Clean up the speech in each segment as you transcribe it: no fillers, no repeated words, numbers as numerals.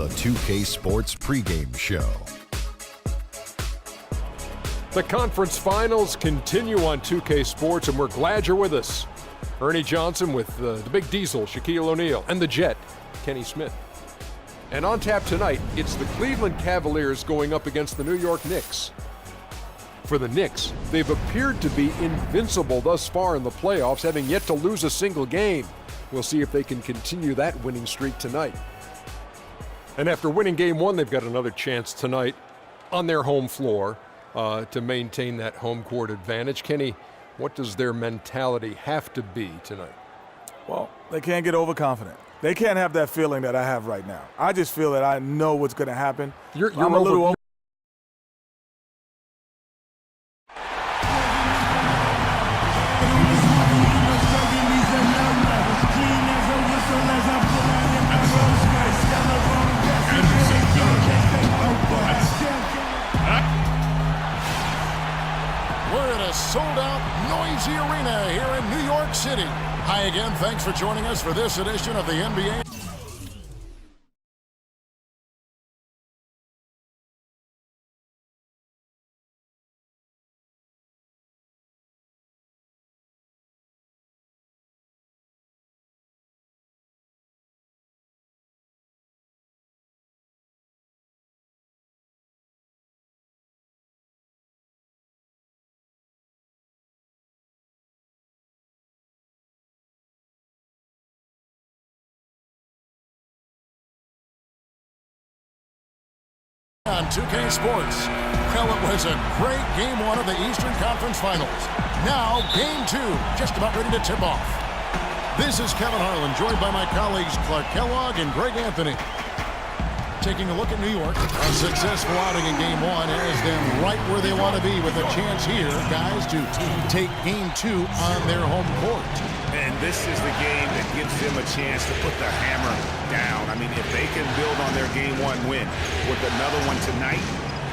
the 2K Sports pregame show. The conference finals continue on 2K Sports, and we're glad you're with us. Ernie Johnson with the Big Diesel, Shaquille O'Neal, and the Jet, Kenny Smith. And on tap tonight, it's the Cleveland Cavaliers going up against the New York Knicks. For the Knicks, they've appeared to be invincible thus far in the playoffs, having yet to lose a single game. We'll see if they can continue that winning streak tonight. And after winning game one, they've got another chance tonight on their home floor to maintain that home court advantage. Kenny, what does their mentality have to be tonight? Well, they can't get overconfident. They can't have that feeling that I have right now. I just feel that I know what's going to happen. I'm a little sold-out, noisy arena here in New York City. Hi again, thanks for joining us for this edition of the NBA. On 2K Sports. Well, it was a great game one of the Eastern Conference Finals. Now, game two, just about ready to tip off. This is Kevin Harlan, joined by my colleagues Clark Kellogg and Greg Anthony. Taking a look at New York, a successful outing in game one has them right where they want to be with a chance here, guys, to take game two on their home court. And this is the game that gives them a chance to put the hammer down. I mean, if they can build on their game one win with another one tonight,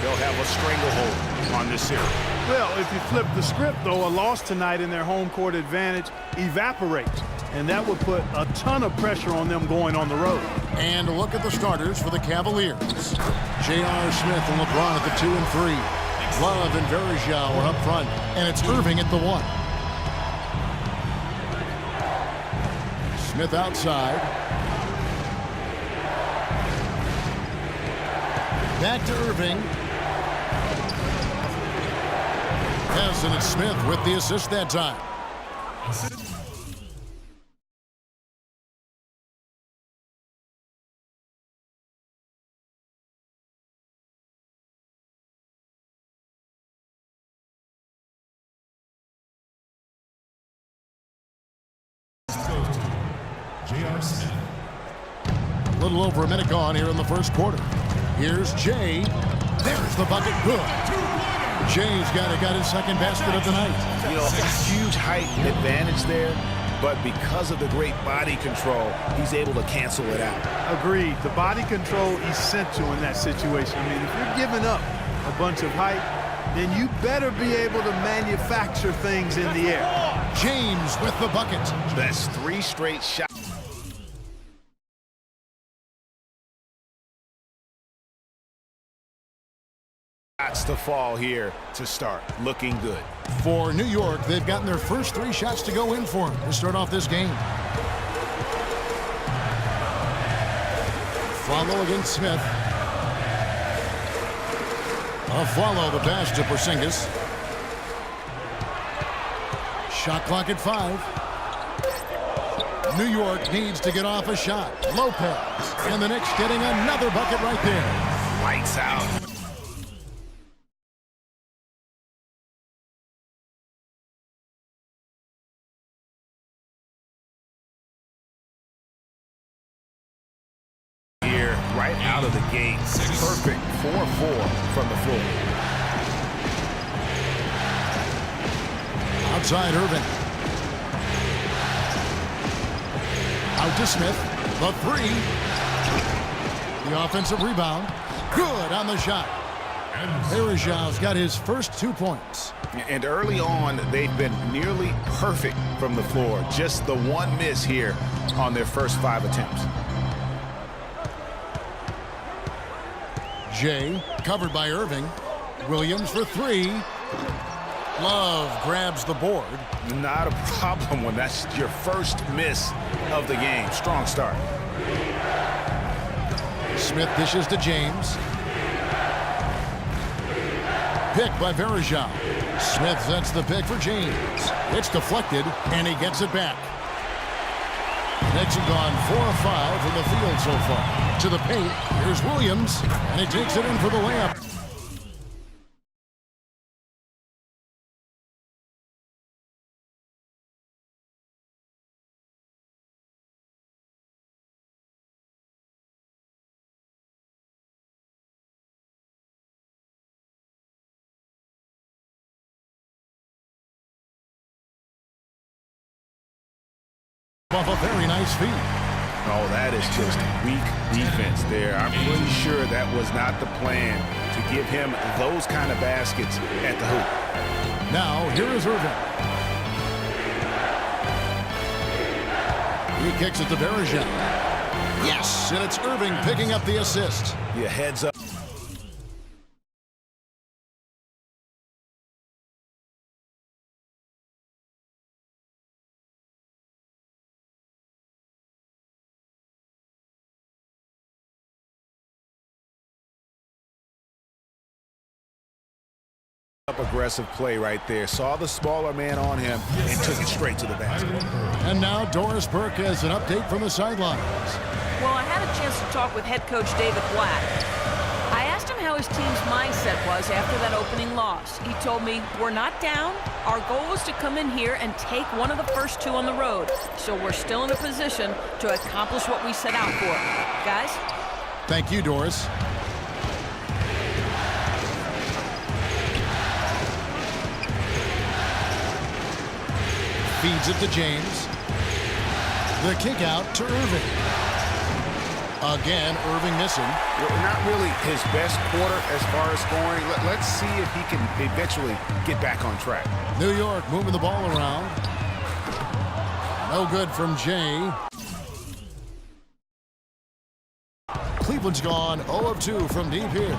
they'll have a stranglehold on this series. Well, if you flip the script, though, a loss tonight in their home court advantage evaporates. And that would put a ton of pressure on them going on the road. And look at the starters for the Cavaliers. J.R. Smith and LeBron at the 2 and 3. Love and Verjao are up front. And it's Irving at the 1. Smith outside. Back to Irving. Yes, and it's Smith with the assist that time. J.R. Smith. A little over a minute gone here in the first quarter. Here's Jay. There's the bucket. Good. Jay's got his second basket of the night. You know, a huge height advantage there, but because of the great body control, he's able to cancel it out. Agreed. The body control essential in that situation. I mean, if you're giving up a bunch of height, then you better be able to manufacture things in the air. James with the bucket. That's 3 straight shots. To fall here to start. Looking good. For New York, they've gotten their first 3 shots to go in for them to start off this game. Follow against Smith. A follow the pass to Porzingis. Shot clock at 5. New York needs to get off a shot. Lopez. And the Knicks getting another bucket right there. Lights out. Right out of the gate. Perfect 4-4 from the floor. Outside Irving. Out to Smith. The 3. The offensive rebound. Good on the shot. Verjao's got his first 2 points. And early on, they've been nearly perfect from the floor. Just the one miss here on their first 5 attempts. Jay, covered by Irving. Williams for three. Love grabs the board. Not a problem when that's your first miss of the game. Strong start. Smith dishes to James. Pick by Varejao. Smith sets the pick for James. It's deflected, and he gets it back. Knicks have gone 4 of 5 from the field so far. To the paint, here's Williams, and he takes it in for the layup. Off a very nice feed. Oh, that is just weak defense there. I'm pretty sure that was not the plan to give him those kind of baskets at the hoop. Now, here is Irving. He kicks it to Varejao. Yes, and it's Irving picking up the assist. Yeah, heads up. Aggressive play right there. Saw the smaller man on him and took it straight to the basket. And now Doris Burke has an update from the sidelines. Well, I had a chance to talk with head coach David Black. I asked him how his team's mindset was after that opening loss. He told me, we're not down. Our goal is to come in here and take one of the first 2 on the road. So we're still in a position to accomplish what we set out for. Guys? Thank you, Doris. Feeds it to James. The kick out to Irving. Again, Irving missing. Not really his best quarter as far as scoring. Let's see if he can eventually get back on track. New York moving the ball around. No good from Jay. Cleveland's gone 0 of 2 from deep here.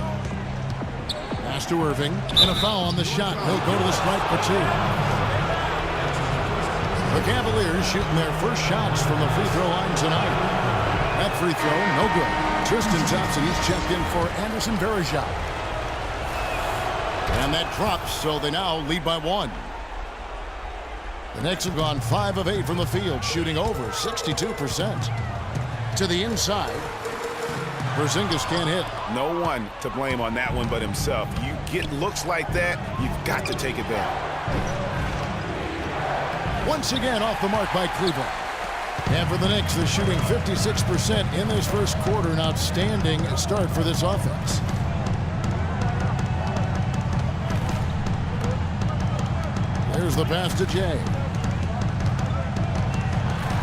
Pass to Irving. And a foul on the shot. He'll go to the stripe for 2. The Cavaliers shooting their first shots from the free throw line tonight. That free throw, no good. Tristan Thompson, he's checked in for Anderson Varejao. And that drops, so they now lead by 1. The Knicks have gone 5 of 8 from the field, shooting over 62%. To the inside. Porzingis can't hit. No one to blame on that one but himself. You get looks like that, you've got to take it down. Once again off the mark by Cleveland. And for the Knicks, they're shooting 56% in this first quarter. An outstanding start for this offense. There's the pass to Jay.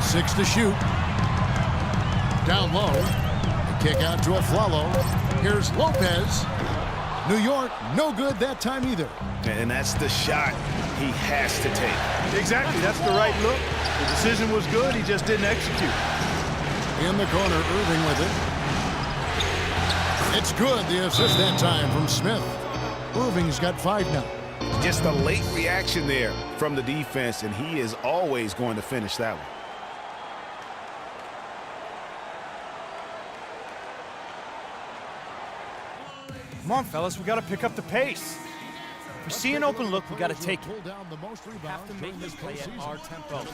6 to shoot. Down low. The kick out to Aflalo. Here's Lopez. New York, no good that time either. And that's the shot he has to take. Exactly. That's the right look. The decision was good. He just didn't execute. In the corner, Irving with it. It's good. The assist that time from Smith. Irving's got 5 now. Just a late reaction there from the defense, and he is always going to finish that one. Come on, fellas, we got to pick up the pace. If we see an open look, we got to take it. We have to make this play at our tempo.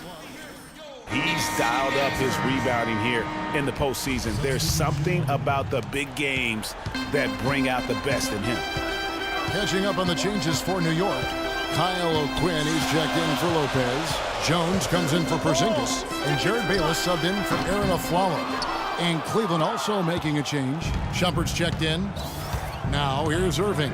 He's dialed up his rebounding here in the postseason. There's something about the big games that bring out the best in him. Catching up on the changes for New York. Kyle O'Quinn, he's checked in for Lopez. Jones comes in for Porzingis. And Jared Bayless subbed in for Aaron Aflalo. And Cleveland also making a change. Shumpert's checked in. Now here's Irving.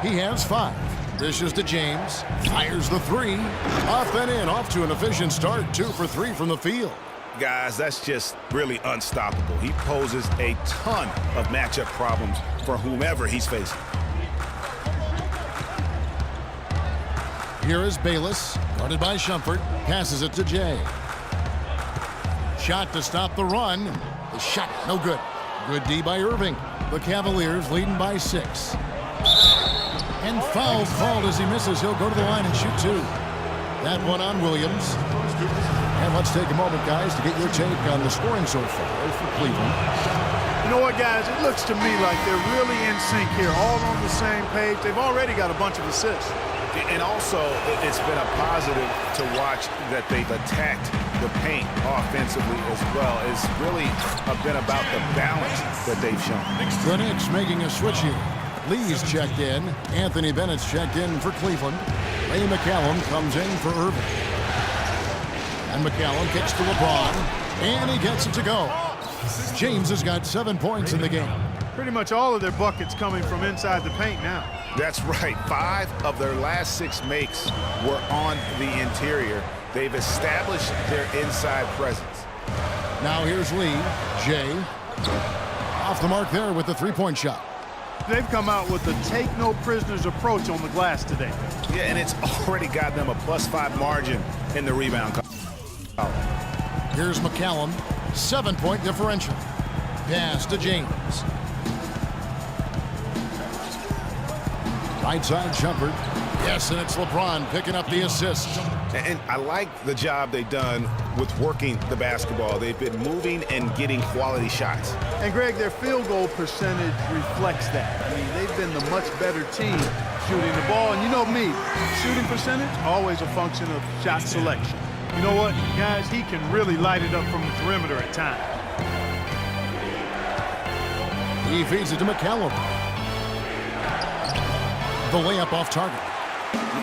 He has 5. Dishes to James. Fires the 3. Off and in. Off to an efficient start. 2 for 3 from the field. Guys, that's just really unstoppable. He poses a ton of matchup problems for whomever he's facing. Here is Bayless. Guarded by Shumpert. Passes it to Jay. Shot to stop the run. The shot no good. Good D by Irving. The Cavaliers leading by 6. And foul called as he misses. He'll go to the line and shoot 2. That one on Williams. And let's take a moment, guys, to get your take on the scoring so far for Cleveland. You know what, guys? It looks to me like they're really in sync here, all on the same page. They've already got a bunch of assists. And also, it's been a positive to watch that they've attacked the paint offensively as well. It's really been about the balance that they've shown. The Knicks making a switch here. Lee's checked in. Anthony Bennett's checked in for Cleveland. Ray McCallum comes in for Irving. And McCallum kicks to LeBron. And he gets it to go. James has got 7 points in the game. Pretty much all of their buckets coming from inside the paint now. That's right. 5 of their last 6 makes were on the interior. They've established their inside presence. Now here's Lee. Jay. Off the mark there with the three-point shot. They've come out with the take-no-prisoners approach on the glass today. Yeah, and it's already got them a +5 margin in the rebound column. Here's McCallum. 7-point differential. Pass to James. Right side jumper. Yes, and it's LeBron picking up the assist. And I like the job they've done with working the basketball. They've been moving and getting quality shots. And, Greg, their field goal percentage reflects that. I mean, they've been the much better team shooting the ball. And you know me, shooting percentage, always a function of shot selection. You know what, guys? He can really light it up from the perimeter at times. He feeds it to McCallum. The layup off target.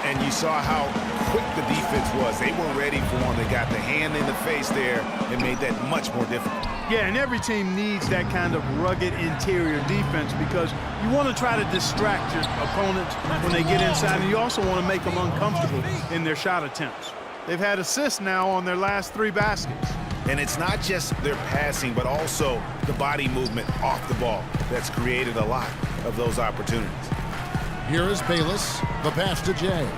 And you saw how quick the defense was. They weren't ready for him. They got the hand in the face there and made that much more difficult. Yeah, and every team needs that kind of rugged interior defense because you want to try to distract your opponents when they get inside, and you also want to make them uncomfortable in their shot attempts. They've had assists now on their last 3 baskets. And it's not just their passing, but also the body movement off the ball that's created a lot of those opportunities. Here is Bayless. The pass to Jay.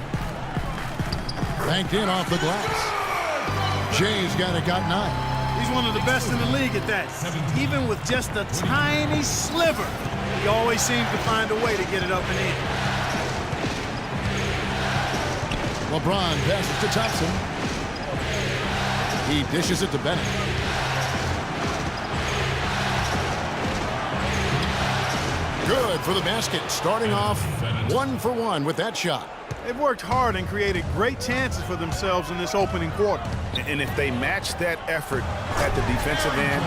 Banked in off the glass. Jay's got 9. He's one of the best in the league at that. Even with just a tiny sliver, he always seems to find a way to get it up and in. LeBron passes to Thompson. He dishes it to Bennett. Good for the basket. Starting off 1 for 1 with that shot. They've worked hard and created great chances for themselves in this opening quarter. And if they match that effort at the defensive end,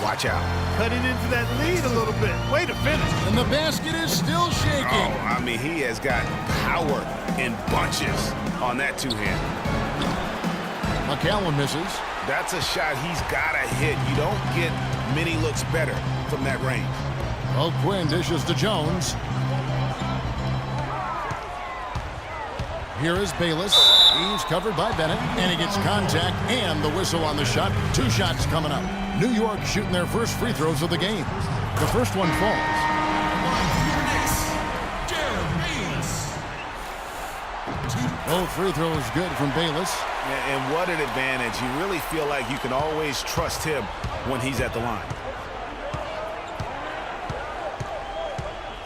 watch out. Cutting into that lead a little bit. Way to finish. And the basket is still shaking. Oh, I mean, he has got power in bunches on that two-hand. McCallum misses. That's a shot he's got to hit. You don't get many looks better from that range. O'Quinn dishes to Jones. Here is Bayless. He's covered by Bennett, and he gets contact and the whistle on the shot. 2 shots coming up. New York shooting their first free throws of the game. The first one falls. Both free throws good from Bayless. And what an advantage. You really feel like you can always trust him when he's at the line.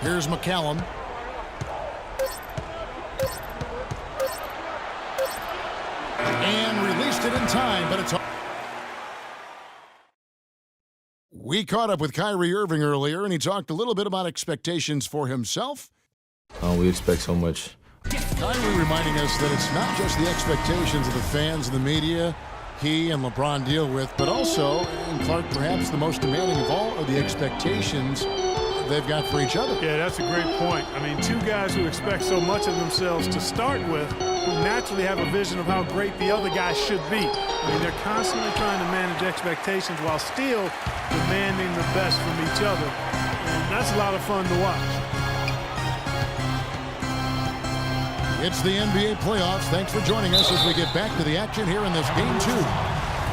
Here's McCallum. And released it in time, but it's... We caught up with Kyrie Irving earlier, and he talked a little bit about expectations for himself. We expect so much. Kyrie reminding us that it's not just the expectations of the fans and the media he and LeBron deal with, but also, and Clark, perhaps the most demanding of all, are the expectations they've got for each other. Yeah, that's a great point. I mean, 2 guys who expect so much of themselves to start with, who naturally have a vision of how great the other guy should be. I mean, they're constantly trying to manage expectations while still demanding the best from each other. And that's a lot of fun to watch. It's the NBA playoffs. Thanks for joining us as we get back to the action here in this Game 2.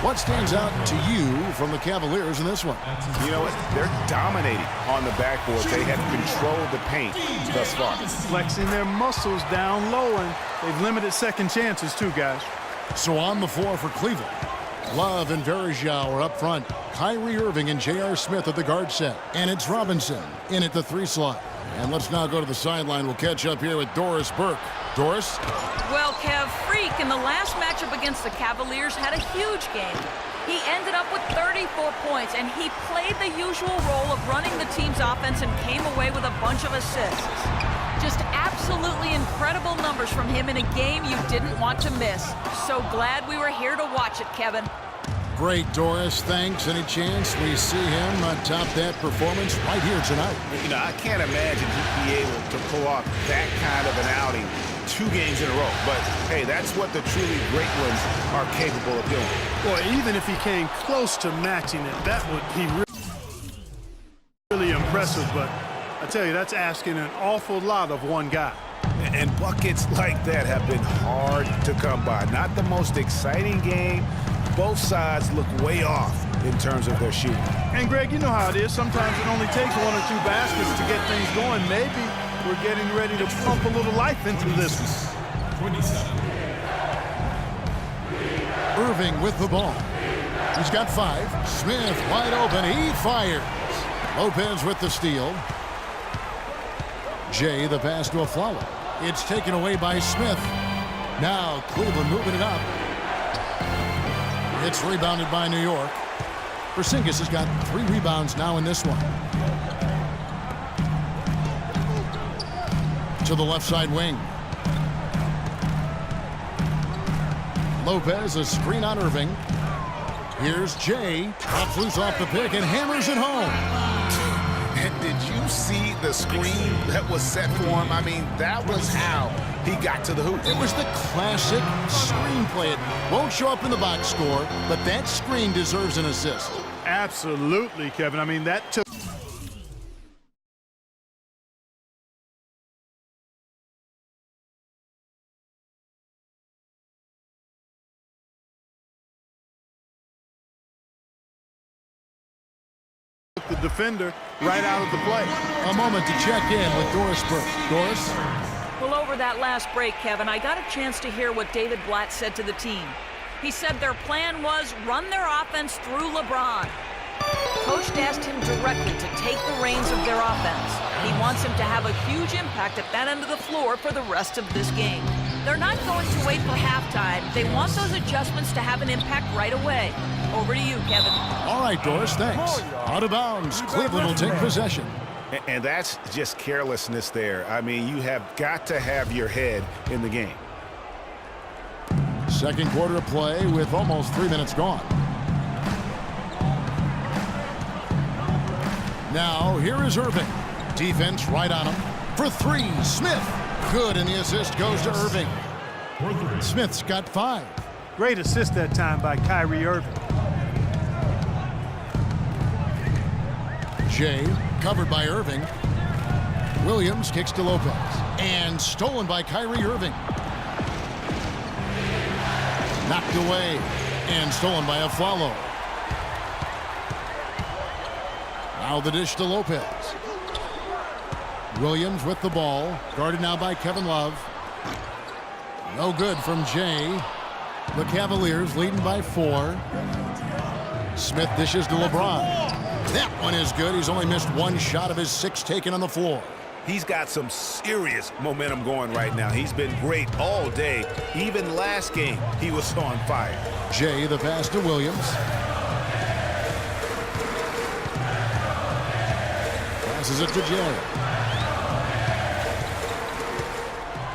What stands out to you from the Cavaliers in this one? You know what? They're dominating on the backboard. They have controlled the paint thus far. Flexing their muscles down low, and they've limited second chances too, guys. So on the floor for Cleveland, Love and Varejao are up front. Kyrie Irving and J.R. Smith at the guard set. And it's Robinson in at the 3 slot. And let's now go to the sideline. We'll catch up here with Doris Burke. Doris? Well, Kev, Freak in the last matchup against the Cavaliers had a huge game. He ended up with 34 points, and he played the usual role of running the team's offense and came away with a bunch of assists. Just absolutely incredible numbers from him in a game you didn't want to miss. So glad we were here to watch it, Kevin. Great, Doris. Thanks. Any chance we see him top that performance right here tonight? You know, I can't imagine he'd be able to pull off that kind of an outing 2 games in a row. But, hey, that's what the truly great ones are capable of doing. Well, even if he came close to matching it, that would be really impressive. But I tell you, that's asking an awful lot of one guy. And buckets like that have been hard to come by. Not the most exciting game. Both sides look way off in terms of their shooting. And, Greg, you know how it is. Sometimes it only takes 1 or 2 baskets to get things going. Maybe we're getting ready to pump a little life into this one. 27. Irving with the ball. He's got 5. Smith wide open. He fires. Lopez with the steal. Jay the pass to Aflalo. It's taken away by Smith. Now Cleveland moving it up. It's rebounded by New York. Porzingis has got 3 rebounds now in this one. To the left side wing. Lopez, a screen on Irving. Here's Jay. Pops loose off the pick and hammers it home. And did you see the screen that was set for him? I mean, that was how he got to the hoop. It was the classic screenplay. It won't show up in the box score, but that screen deserves an assist. Absolutely, Kevin. I mean, that took the defender right out of the play. A moment to check in with Doris Burke. Doris? Well, over that last break, Kevin, I got a chance to hear what David Blatt said to the team. He said their plan was run their offense through LeBron. Coach asked him directly to take the reins of their offense. He wants him to have a huge impact at that end of the floor for the rest of this game. They're not going to wait for halftime. They want those adjustments to have an impact right away. Over to you, Kevin. All right, Doris, thanks. Out of bounds. Cleveland will take possession. And that's just carelessness there. I mean, you have got to have your head in the game. Second quarter of play with almost 3 minutes gone. Now, here is Irving. Defense right on him. For 3, Smith. Good, and the assist goes to Irving. Smith's got 5. Great assist that time by Kyrie Irving. Jay, covered by Irving. Williams kicks to Lopez. And stolen by Kyrie Irving. Knocked away. And stolen by Aflalo. Now the dish to Lopez. Williams with the ball. Guarded now by Kevin Love. No good from Jay. The Cavaliers leading by 4. Smith dishes to LeBron. That one is good. He's only missed 1 shot of his 6 taken on the floor. He's got some serious momentum going right now. He's been great all day. Even last game, he was on fire. Jay the pass to Williams. Passes it to Jay.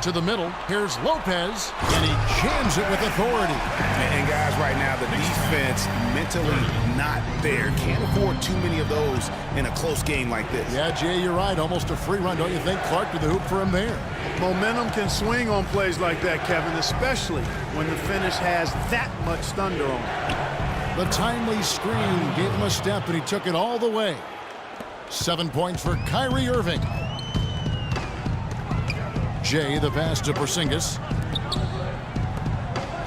To the middle. Here's Lopez. And he jams it with authority. And guys, right now, the defense mentally not there. Can't afford too many of those in a close game like this. Yeah, Jay, you're right. Almost a free run, don't you think? Clark to the hoop for him there. Momentum can swing on plays like that, Kevin, especially when the finish has that much thunder on it. The timely screen gave him a step, and he took it all the way. 7 points for Kyrie Irving. Jay the pass to Porzingis.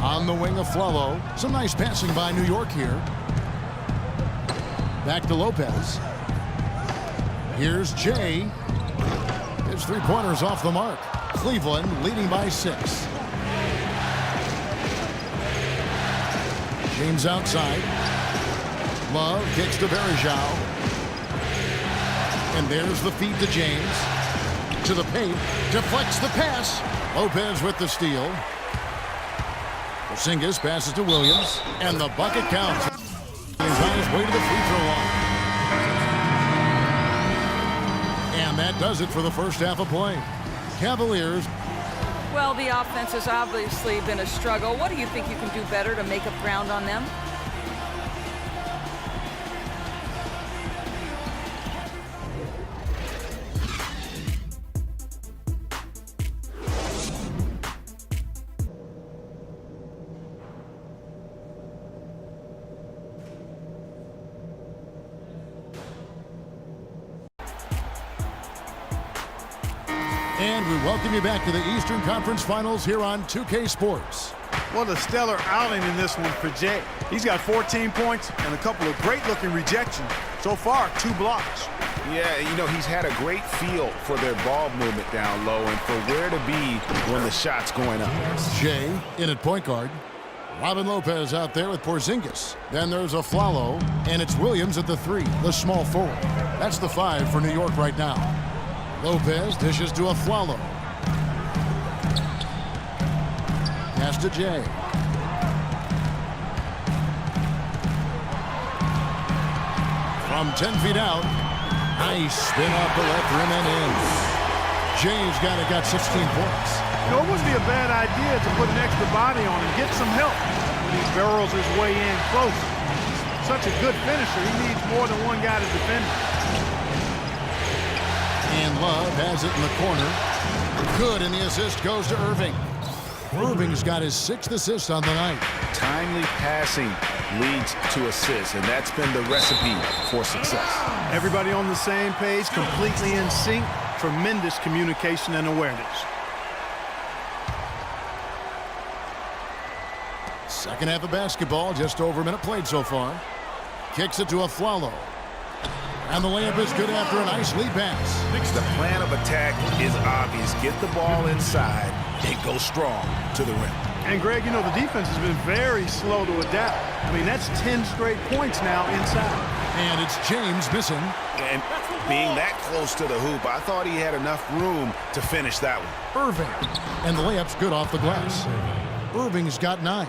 On the wing of Aflalo. Some nice passing by New York here. Back to Lopez. Here's Jay. His 3-pointers off the mark. Cleveland leading by 6. James outside. Love kicks to Varejao. And there's the feed to James. To the paint. Deflects the pass. Lopez with the steal. Porzingis passes to Williams. And the bucket counts. He's on his way to the free throw line. And that does it for the first half of play. Cavaliers. Well, the offense has obviously been a struggle. What do you think you can do better to make up ground on them? And we welcome you back to the Eastern Conference Finals here on 2K Sports. What a stellar outing in this one for Jay. He's got 14 points and a couple of great-looking rejections. So far, 2 blocks. Yeah, you know, he's had a great feel for their ball movement down low and for where to be when the shot's going up. Jay in at point guard. Robin Lopez out there with Porzingis. Then there's Afflalo, and it's Williams at the 3, the small forward. That's the 5 for New York right now. Lopez dishes to Afflalo. Pass to Jay. From 10 feet out. Nice spin off the left rim and in. Jay's got 16 points. You know, it wouldn't be a bad idea to put an extra body on and get some help when he barrels his way in close. Such a good finisher. He needs more than one guy to defend him. And Love has it in the corner. Good, and the assist goes to Irving. Irving's got his 6th assist on the night. Timely passing leads to assists, and that's been the recipe for success. Everybody on the same page, completely in sync. Tremendous communication and awareness. Second half of basketball, just over a minute played so far. Kicks it to Afflalo. And the layup is good after a nice lead pass. The plan of attack is obvious. Get the ball inside and go strong to the rim. And Greg, you know, the defense has been very slow to adapt. I mean, that's 10 straight points now inside. And it's James missing. And being that close to the hoop, I thought he had enough room to finish that one. Irving. And the layup's good off the glass. Irving's got 9.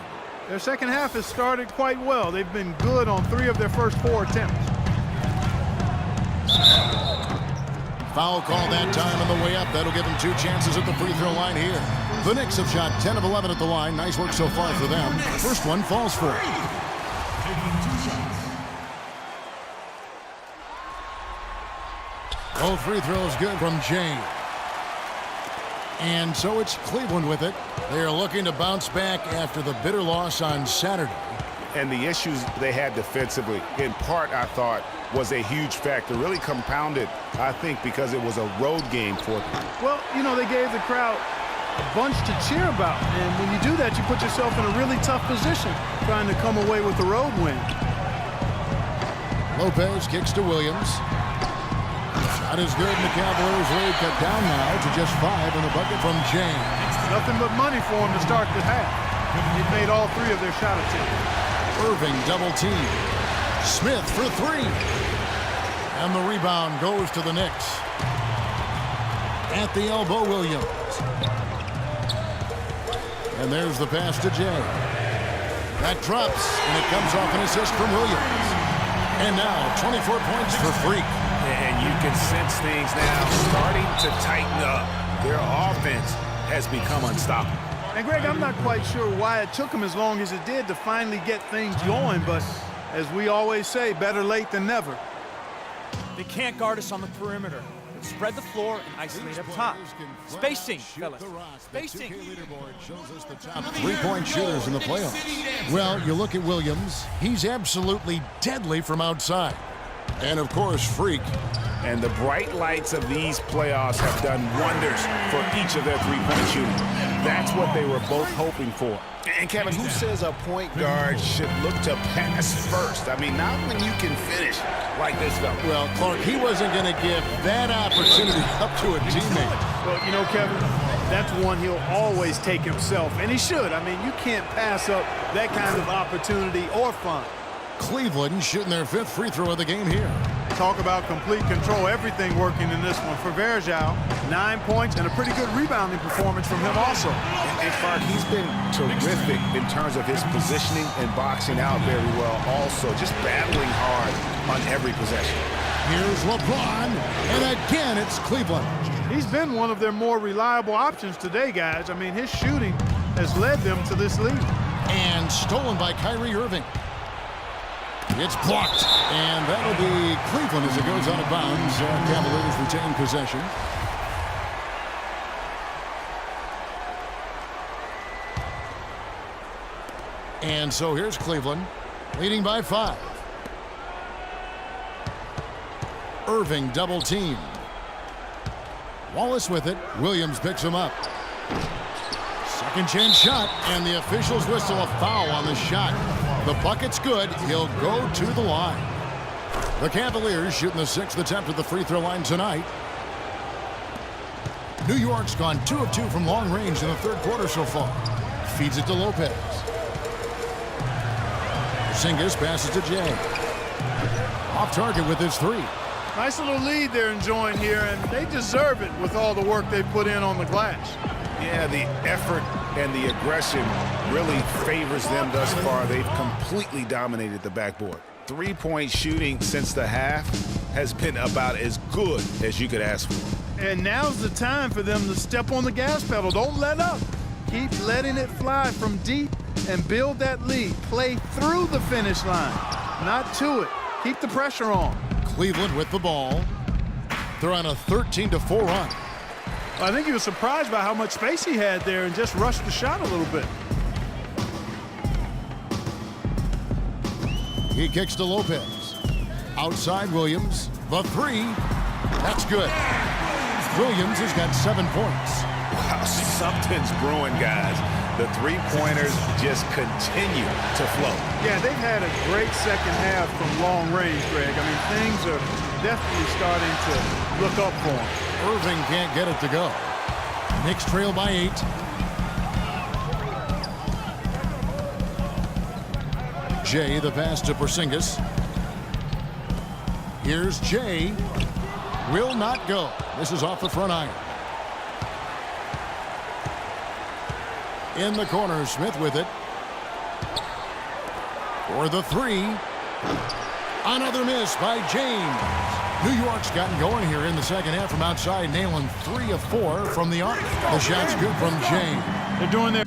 Their second half has started quite well. They've been good on 3 of their first 4 attempts. Foul call that time on the way up. That'll give them 2 chances at the free throw line here. The Knicks have shot 10 of 11 at the line. Nice work so far for them. First one falls for it. Both free throws good from James. And so it's Cleveland with it. They are looking to bounce back after the bitter loss on Saturday. And the issues they had defensively, in part, I thought, was a huge factor. Really compounded, I think, because it was a road game for them. Well, you know, they gave the crowd a bunch to cheer about. And when you do that, you put yourself in a really tough position trying to come away with the road win. Lopez kicks to Williams. Shot is good, and the Cavaliers lead cut down now to just 5 in the bucket from James. Nothing but money for him to start the half. He made all 3 of their shot attempts. Irving double team. Smith for 3. And the rebound goes to the Knicks. At the elbow, Williams. And there's the pass to Jay. That drops, and it comes off an assist from Williams. And now 24 points for Freak. And you can sense things now starting to tighten up. Their offense has become unstoppable. And Greg, I'm not quite sure why it took them as long as it did to finally get things going, but as we always say, better late than never. They can't guard us on the perimeter. Spread the floor and isolate up top. Spacing, fellas. Spacing. 3-point shooters in the playoffs. Well, you look at Williams. He's absolutely deadly from outside. And, of course, Freak. And the bright lights of these playoffs have done wonders for each of their three-point shooting. That's what they were both hoping for. And, Kevin, who says a point guard should look to pass first? I mean, not when you can finish like this, though. Well, Clark, he wasn't going to give that opportunity up to a teammate. Well, you know, Kevin, that's one he'll always take himself, and he should. I mean, you can't pass up that kind of opportunity or fun. Cleveland shooting their 5th free throw of the game here. Talk about complete control. Everything working in this one for Varejao. 9 points and a pretty good rebounding performance from him also. And Clark, he's been terrific in terms of his positioning and boxing out very well also. Just battling hard on every possession. Here's LeBron, and again it's Cleveland. He's been one of their more reliable options today, guys. I mean, his shooting has led them to this lead. And stolen by Kyrie Irving. It's blocked, and that'll be Cleveland as it goes out of bounds. Cavaliers retain possession. And so here's Cleveland, leading by 5. Irving double team. Wallace with it. Williams picks him up. Second chance shot, and the officials whistle a foul on the shot. The bucket's good. He'll go to the line. The Cavaliers shooting the 6th attempt at the free throw line tonight. New York's gone 2 of 2 from long range in the 3rd quarter so far. Feeds it to Lopez. Porzingis passes to Jay. Off target with his 3. Nice little lead they're enjoying here, and they deserve it with all the work they've put in on the glass. Yeah, the effort and the aggression really favors them thus far. They've completely dominated the backboard. 3-point shooting since the half has been about as good as you could ask for. And now's the time for them to step on the gas pedal. Don't let up. Keep letting it fly from deep and build that lead. Play through the finish line, not to it. Keep the pressure on. Cleveland with the ball. They're on a 13-4 run. I think he was surprised by how much space he had there and just rushed the shot a little bit. He kicks to Lopez. Outside Williams. The 3. That's good. Williams has got 7 points. Wow, something's brewing, guys. The 3-pointers just continue to flow. Yeah, they've had a great second half from long range, Greg. I mean, things are definitely starting to look up for them. Irving can't get it to go. Knicks trail by 8. Jay, the pass to Porzingis. Here's Jay. Will not go. This is off the front iron. In the corner, Smith with it. For the 3. Another miss by James. New York's gotten going here in the second half from outside, nailing 3 of 4 from the arc. The shot's good from James. They're doing their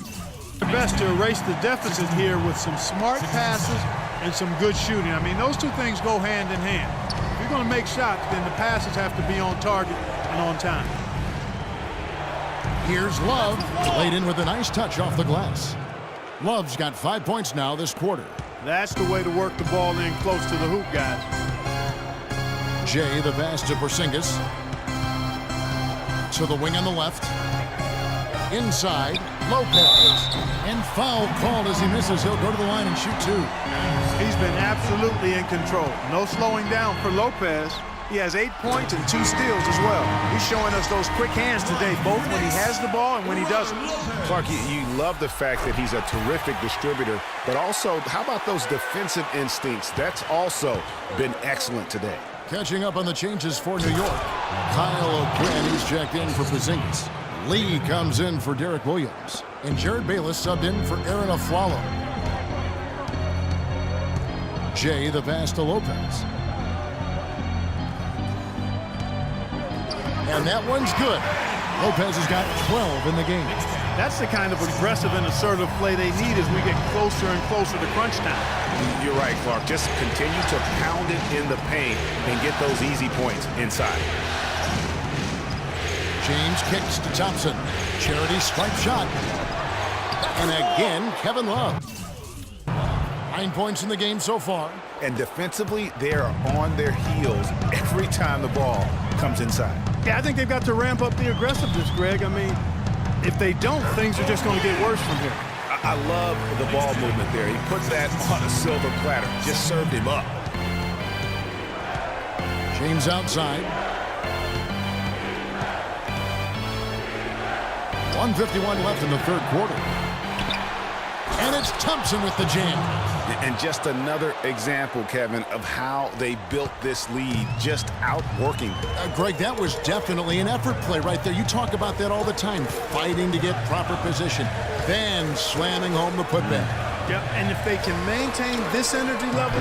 best to erase the deficit here with some smart passes and some good shooting. I mean, those two things go hand in hand. If you're going to make shots, then the passes have to be on target and on time. Here's Love, laid in with a nice touch off the glass. Love's got 5 points now this quarter. That's the way to work the ball in close to the hoop, guys. Jay, the pass to Porzingis. To the wing on the left. Inside, Lopez. And foul called as he misses. He'll go to the line and shoot 2. He's been absolutely in control. No slowing down for Lopez. He has 8 points and 2 steals as well. He's showing us those quick hands today, both when he has the ball and when he doesn't. Clark, you love the fact that he's a terrific distributor, but also, how about those defensive instincts? That's also been excellent today. Catching up on the changes for New York. Kyle O'Quinn, checked in for Porzingis. Lee comes in for Derek Williams. And Jared Bayless subbed in for Aaron Aflalo. Jay, the pass to Lopez. And that one's good. Lopez has got 12 in the game. That's the kind of aggressive and assertive play they need as we get closer and closer to crunch time. You're right, Clark. Just continue to pound it in the paint and get those easy points inside. James kicks to Thompson. Charity stripe shot. And again, Kevin Love. 9 points in the game so far. And defensively, they are on their heels every time the ball comes inside. Yeah, I think they've got to ramp up the aggressiveness, Greg. I mean, if they don't, things are just going to get worse from here. I love the ball movement there. He put that on a silver platter. Just served him up. James outside. 1:51 left in the third quarter. And it's Thompson with the jam. And just another example, Kevin, of how they built this lead, just outworking. Greg, that was definitely an effort play right there. You talk about that all the time, fighting to get proper position, then slamming home the putback. Yeah, and if they can maintain this energy level,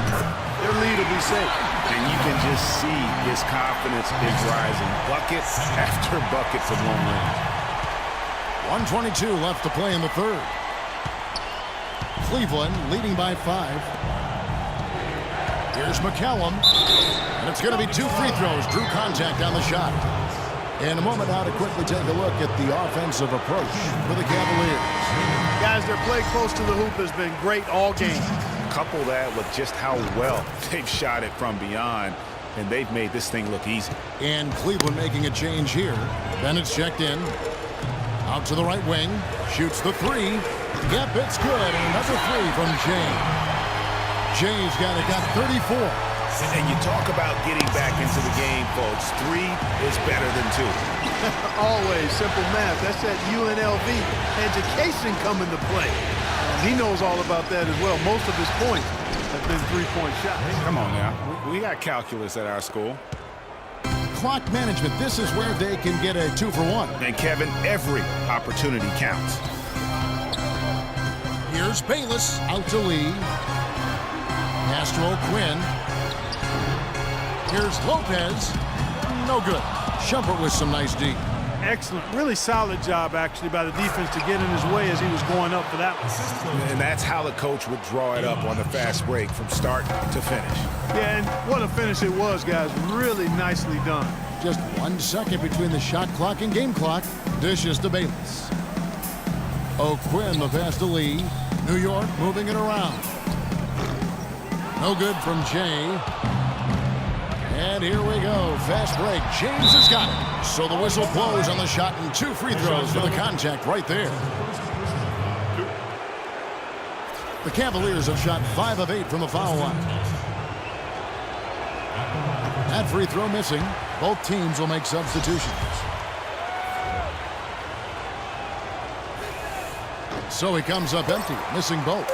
their lead will be safe. And you can just see his confidence is rising. Bucket after bucket from long range. 1:22 left to play in the third. Cleveland leading by 5. Here's McCallum. And it's going to be 2 free throws. Drew contact on the shot. In a moment now to quickly take a look at the offensive approach for the Cavaliers. Guys, their play close to the hoop has been great all game. Couple that with just how well they've shot it from beyond, and they've made this thing look easy. And Cleveland making a change here. Bennett's checked in. Out to the right wing. Shoots the 3. Yep, it's good. And another 3 from Jay. Jay's got 34. And you talk about getting back into the game, folks. 3 is better than 2. Always simple math. That's that UNLV education come into play. He knows all about that as well. Most of his points have been three-point shots. Come on now. We got calculus at our school. Clock management. This is where they can get a 2-for-1. And Kevin, every opportunity counts. Here's Bayless out to Lee. Castro Quinn. Here's Lopez. No good. Shumpert with some nice D. Excellent. Really solid job, actually, by the defense to get in his way as he was going up for that one. And that's how the coach would draw it up on the fast break from start to finish. Yeah, and what a finish it was, guys. Really nicely done. Just 1 second between the shot clock and game clock. Dishes to Bayless. O'Quinn, the pass to Lee. New York moving it around. No good from Jay. And here we go. Fast break. James has got it. So the whistle blows on the shot and 2 free throws for the contact right there. The Cavaliers have shot 5 of 8 from the foul line. That free throw missing. Both teams will make substitutions. So he comes up empty, missing both.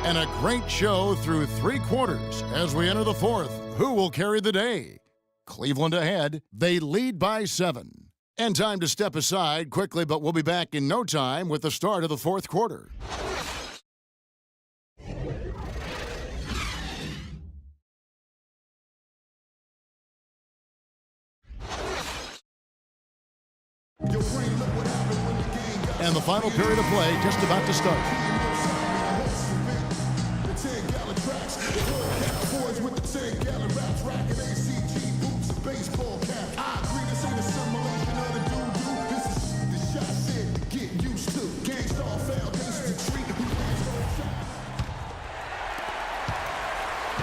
And a great show through 3 quarters as we enter the fourth. Who will carry the day? Cleveland ahead. They lead by 7. And time to step aside quickly, but we'll be back in no time with the start of the fourth quarter. And the final period of play just about to start.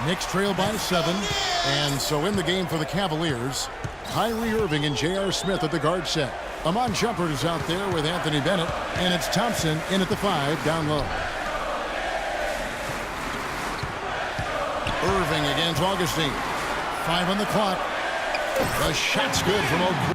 Knicks trail by 7, and so in the game for the Cavaliers, Kyrie Irving and J.R. Smith at the guard set. Amon Shumpert is out there with Anthony Bennett, and it's Thompson in at the 5 down low. Irving against Augustine. 5 on the clock. The shot's good from O'Quinn.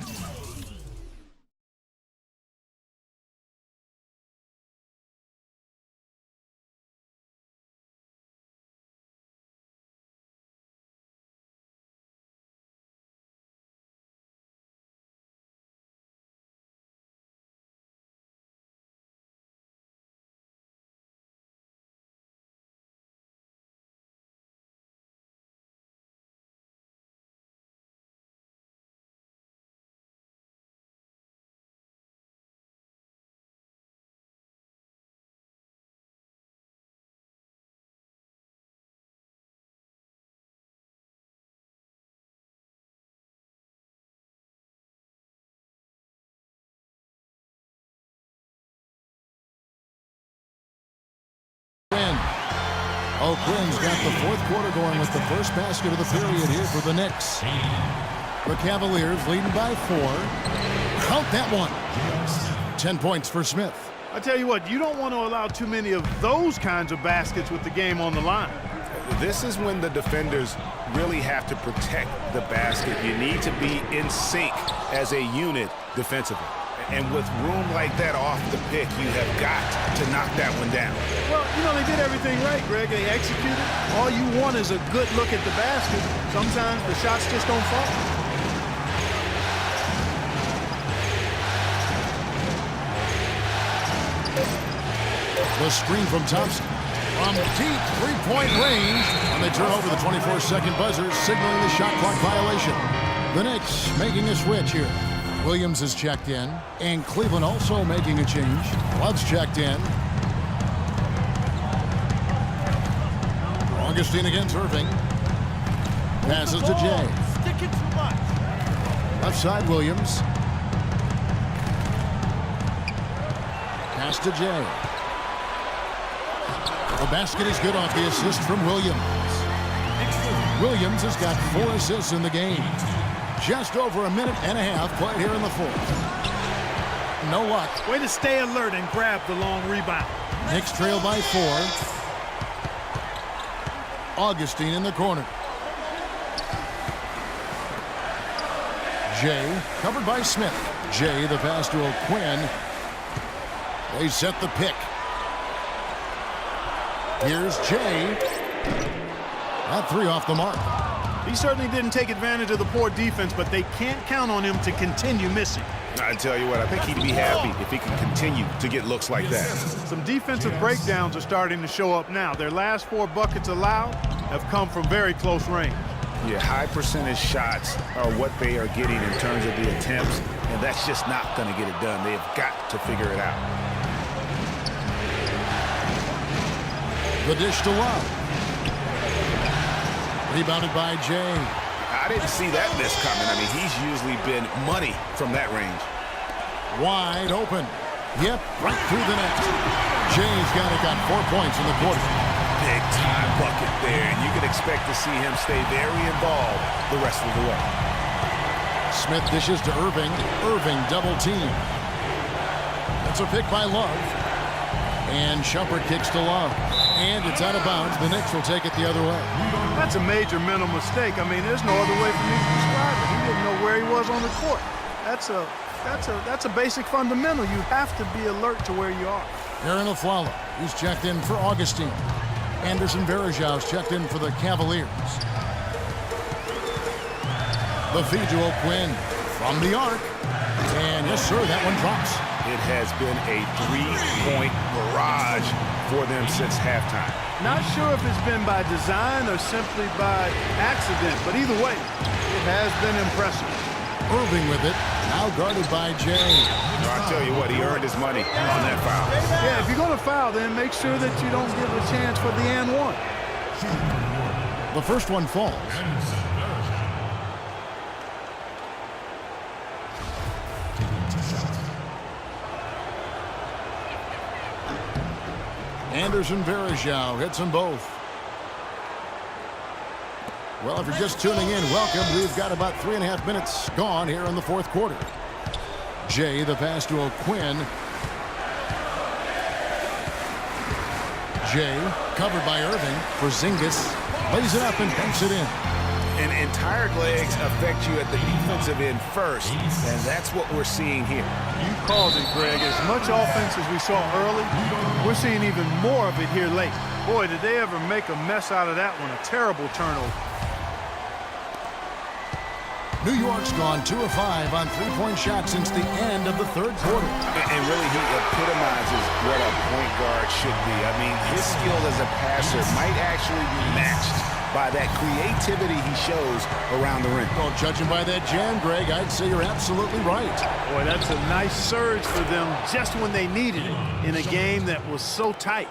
O'Quinn's got the fourth quarter going with the first basket of the period here for the Knicks. The Cavaliers leading by 4. Count that one. 10 points for Smith. I tell you what, you don't want to allow too many of those kinds of baskets with the game on the line. This is when the defenders really have to protect the basket. You need to be in sync as a unit defensively. And with room like that off the pick, you have got to knock that one down. Well, you know, they did everything right, Greg. They executed. All you want is a good look at the basket. Sometimes the shots just don't fall. The screen from Thompson. From deep three-point range. And they turn over the 24-second buzzer, signaling the shot clock violation. The Knicks making a switch here. Williams is checked in, and Cleveland also making a change. Love's checked in. Augustine against Irving. Passes to Jay. Sticking too much. Left side, Williams. Pass to Jay. The basket is good off the assist from Williams. Williams has got 4 assists in the game. Just over a minute and a half played here in the fourth. No luck. Way to stay alert and grab the long rebound. Knicks trail by 4. Augustine in the corner. Jay covered by Smith. Jay the pass to O'Quinn. They set the pick. Here's Jay. That 3 off the mark. He certainly didn't take advantage of the poor defense, but they can't count on him to continue missing. I tell you what, I think he'd be happy if he can continue to get looks like that. Some defensive breakdowns are starting to show up now. Their last 4 buckets allowed have come from very close range. Yeah, high percentage shots are what they are getting in terms of the attempts, and that's just not going to get it done. They have got to figure it out. The dish to Love. Rebounded by Jay. I didn't see that miss coming. I mean, he's usually been money from that range. Wide open. Yep, right through the net. Jay's got 4 points in the quarter. Big time bucket there, and you can expect to see him stay very involved the rest of the way. Smith dishes to Irving. Irving double team. That's a pick by Love. And Shumpert kicks to Love. And it's out of bounds. The Knicks will take it the other way. That's a major mental mistake. I mean, there's no other way for me to describe it. He didn't know where he was on the court. That's a basic fundamental. You have to be alert to where you are. Aaron Aflalo, who's checked in for Augustine. Anderson Varejau's checked in for the Cavaliers. The feed to O'Quinn from the arc. And yes, sir, that one drops. It has been a 3-point barrage for them since halftime. Not sure if it's been by design or simply by accident, but either way, it has been impressive. Irving with it, now guarded by Jay. I'll tell you what, he earned his money on that foul. Yeah, if you're going to foul, then make sure that you don't give a chance for the and one. The first one falls. Anderson Varejao hits them both. Well, if you're just tuning in, welcome. We've got about 3.5 minutes gone here in the fourth quarter. Jay, the pass to O'Quinn. Jay, covered by Irving. Porzingis lays it up and banks it in. And tired legs affect you at the defensive end first, and that's what we're seeing here. You called it, Greg. As much offense as we saw early, we're seeing even more of it here late. Boy, did they ever make a mess out of that one. A terrible turnover. New York's gone 2 of 5 on three-point shots since the end of the third quarter. And really, he epitomizes what a point guard should be. I mean, his skill as a passer might actually be matched by that creativity he shows around the rim. Well, judging by that jam, Greg, I'd say you're absolutely right. Boy, that's a nice surge for them just when they needed it in a game that was so tight.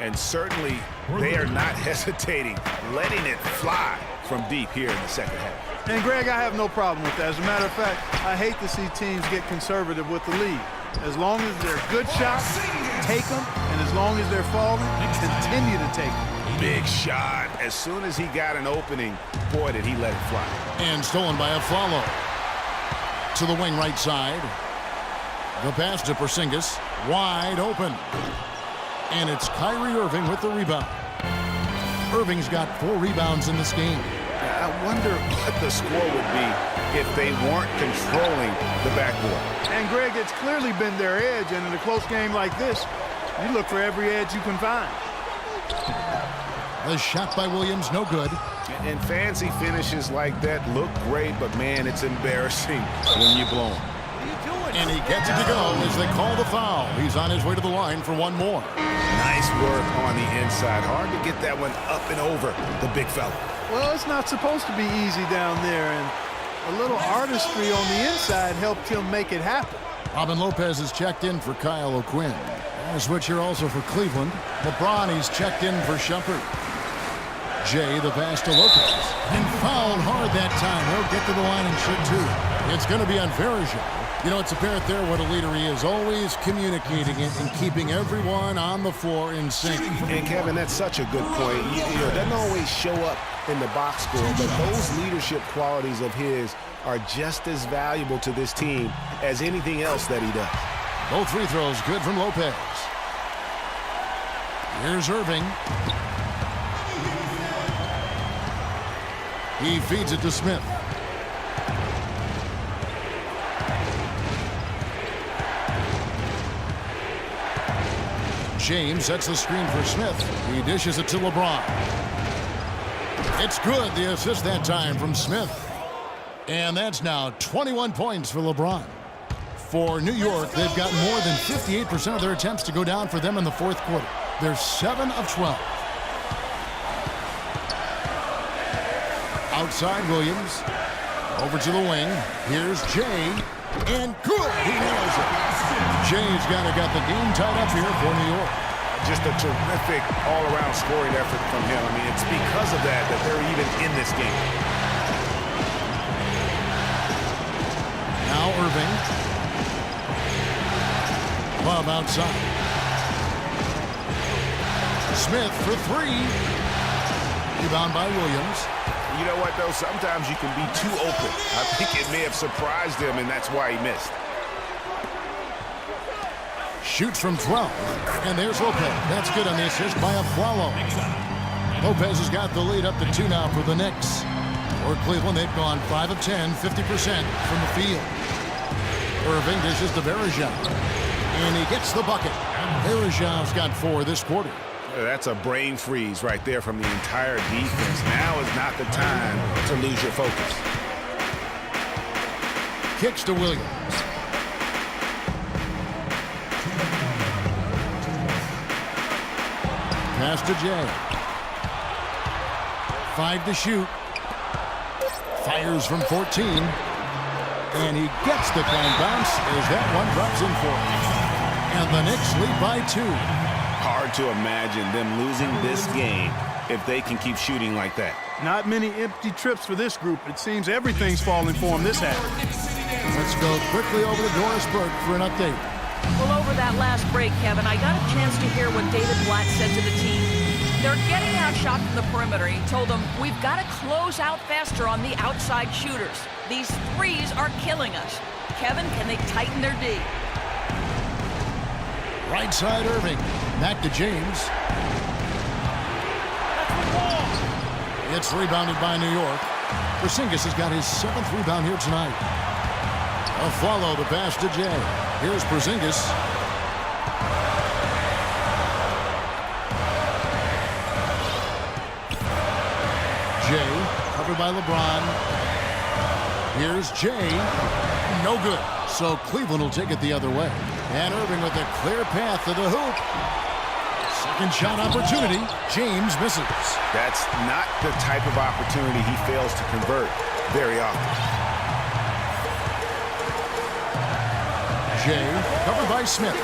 And certainly, they are not hesitating, letting it fly from deep here in the second half. And, Greg, I have no problem with that. As a matter of fact, I hate to see teams get conservative with the lead. As long as they're good shots, take them. And as long as they're falling, continue to take them. Big shot. As soon as he got an opening, boy, did he let it fly. And stolen by Aflalo. To the wing right side. The pass to Irving's got 4 rebounds in this game. I wonder what the score would be if they weren't controlling the backboard. And, Greg, it's clearly been their edge, and in a close game like this, you look for every edge you can find. The shot by Williams, no good. And fancy finishes like that look great, but, man, it's embarrassing when you blow them. And he gets it to go as they call the foul. He's on his way to the line for one more. Nice work on the inside. Hard to get that one up and over the big fella. Well, it's not supposed to be easy down there, and a little artistry on the inside helped him make it happen. Robin Lopez is checked in for Kyle O'Quinn. And a switch here also for Cleveland. LeBron, he's checked in for Shumpert. Jay, the pass to Lopez. And fouled hard that time. He'll get to the line and shoot two. It's going to be on Verija. You know, it's apparent there what a leader he is, always communicating it and keeping everyone on the floor in sync. And, Kevin, that's such a good point. You know, it doesn't always show up in the box score, but those leadership qualities of his are just as valuable to this team as anything else that he does. Both free throws good from Lopez. Here's Irving. He feeds it to Smith. James sets the screen for Smith. He dishes it to LeBron. It's good, the assist that time from Smith. And that's now 21 points for LeBron. For New York, they've got more than 58% of their attempts to go down for them in the fourth quarter. They're 7 of 12. Outside Williams. Over to the wing. Here's Jay. And good! He nails it. Jay's got the game tied up here for New York. Just a terrific all-around scoring effort from him. I mean, it's because of that they're even in this game. Now Irving. Love outside. Smith for 3. Rebound by Williams. You know what, though? Sometimes you can be too open. I think it may have surprised him, and that's why he missed. Shoots from 12. And there's Lopez. That's good on the assist by Aflalo. Lopez has got the lead up to 2 now for the Knicks. For Cleveland, they've gone 5 of 10, 50% from the field. Irving dishes to Verija. And he gets the bucket. Verija's got 4 this quarter. That's a brain freeze right there from the entire defense. Now is not the time to lose your focus. Kicks to Williams. Pass to Jay. 5 to shoot. Fires from 14. And he gets the climb bounce as that one drops in for him. And the Knicks lead by 2. Hard to imagine them losing this game if they can keep shooting like that. Not many empty trips for this group. It seems everything's falling for them this half. Let's go quickly over to Doris Burke for an update. Well, over that last break, Kevin, I got a chance to hear what David Blatt said to the team. They're getting outshot from the perimeter. He told them, we've got to close out faster on the outside shooters. These threes are killing us. Kevin, can they tighten their D? Right side Irving. Back to James. It's rebounded by New York. Porzingis has got his 7th rebound here tonight. A follow the pass to Jay. Here's Porzingis. Jay, covered by LeBron. Here's Jay. No good. So Cleveland will take it the other way. And Irving with a clear path to the hoop. Second shot opportunity. James misses. That's not the type of opportunity he fails to convert very often. Jay, covered by Smith.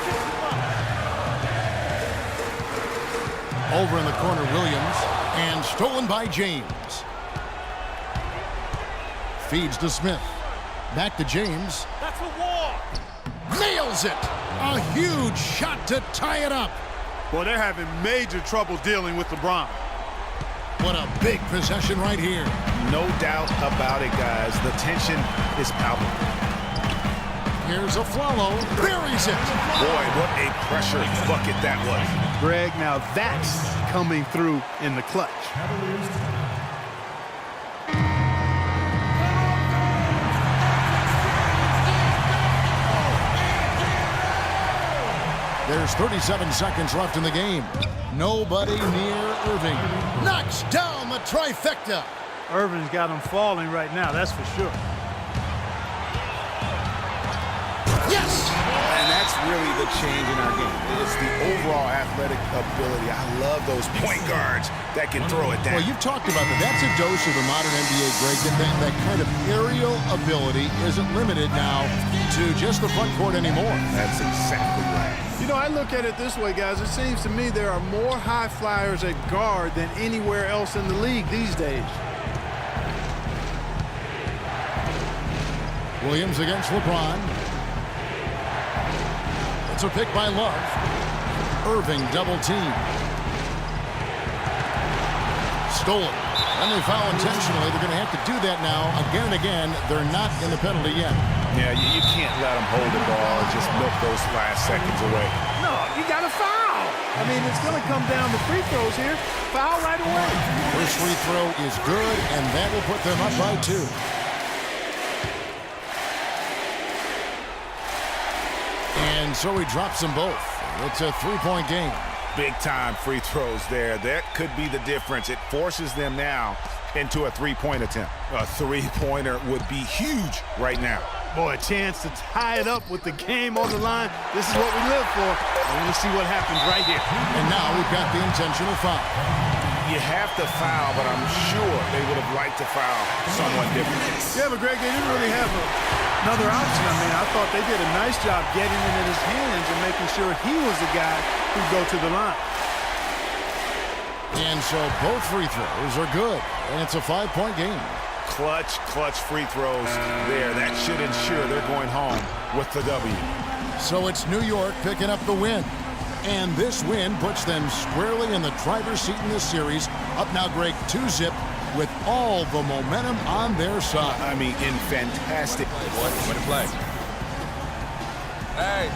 Over in the corner, Williams. And stolen by James. Feeds to Smith. Back to James. That's a walk. Nails it. A huge shot to tie it up. Well, they're having major trouble dealing with LeBron. What a big possession right here. No doubt about it, guys. The tension is palpable. Here's Afflalo. Buries it. Boy, what a pressure bucket that was. Greg, now that's coming through in the clutch. There's 37 seconds left in the game. Nobody near Irving. Knocks down the trifecta. Irving's got him falling right now, that's for sure. Yes! And that's really the change in our game. It's the overall athletic ability. I love those point guards that can throw it down. Well, you've talked about that. That's a dose of the modern NBA, Greg. That kind of aerial ability isn't limited now to just the front court anymore. That's exactly right. You know, I look at it this way, guys. It seems to me there are more high flyers at guard than anywhere else in the league these days. Williams against LeBron. It's a pick by Love. Irving double team. Stolen. And they foul intentionally. They're going to have to do that now again and again. They're not in the penalty yet. Yeah, you can't let them hold the ball and just milk those last seconds away. No, you got to foul. I mean, it's going to come down to free throws here. Foul right away. First free throw is good, and that will put them up by 2. And so he drops them both. It's a 3-point game. Big-time free throws there. That could be the difference. It forces them now into a three-point attempt. A three-pointer would be huge right now. Boy, a chance to tie it up with the game on the line. This is what we live for. And we'll see what happens right here. And now we've got the intentional foul. You have to foul, but I'm sure they would have liked to foul someone different. Yeah, but Greg, they didn't really have another option. I mean, I thought they did a nice job getting it in his hands and making sure he was the guy who'd go to the line. And so both free throws are good, and it's a 5-point game. Clutch free throws there. That should ensure they're going home with the W. So it's New York picking up the win. And this win puts them squarely in the driver's seat in this series. Up now, Greg, 2-zip with all the momentum on their side. I mean, in fantastic. What a play. Hey.